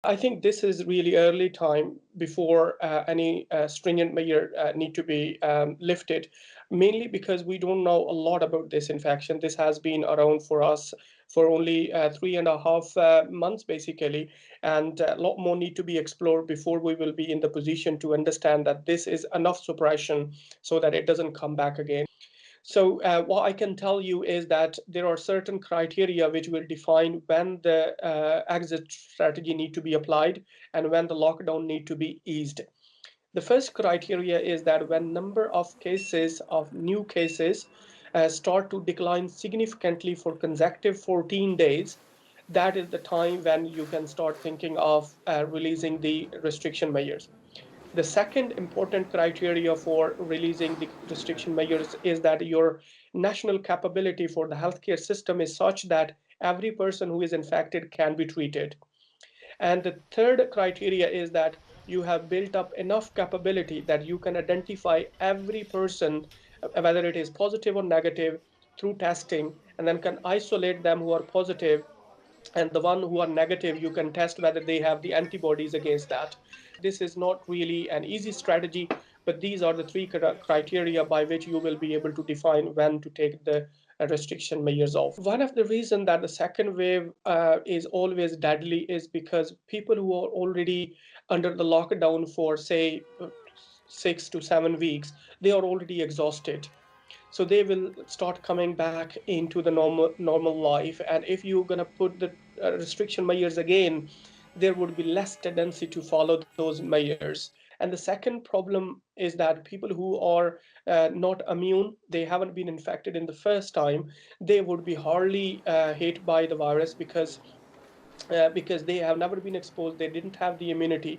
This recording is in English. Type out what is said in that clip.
I think this is really early time before any stringent measure need to be lifted, mainly because we don't know a lot about this infection. This has been around for us for only 3.5 months, basically, and a lot more need to be explored before we will be in the position to understand that this is enough suppression so that it doesn't come back again. So what I can tell you is that there are certain criteria which will define when the exit strategy need to be applied and when the lockdown need to be eased. The first criteria is that when number of cases of new cases start to decline significantly for consecutive 14 days, that is the time when you can start thinking of releasing the restriction measures. The second important criteria for releasing the restriction measures is that your national capability for the healthcare system is such that every person who is infected can be treated. And the third criteria is that you have built up enough capability that you can identify every person, whether it is positive or negative, through testing, and then can isolate them who are positive, and the one who are negative you can test whether they have the antibodies against that. This is not really an easy strategy, but these are the three criteria by which you will be able to define when to take the restriction measures off. One of the reasons that the second wave is always deadly is because people who are already under the lockdown for say 6 to 7 weeks, they are already exhausted, so they will start coming back into the normal life, and if you're going to put the restriction measures again, there would be less tendency to follow those measures. And the second problem is that people who are not immune, they haven't been infected in the first time, they would be hardly hit by the virus because they have never been exposed, they didn't have the immunity.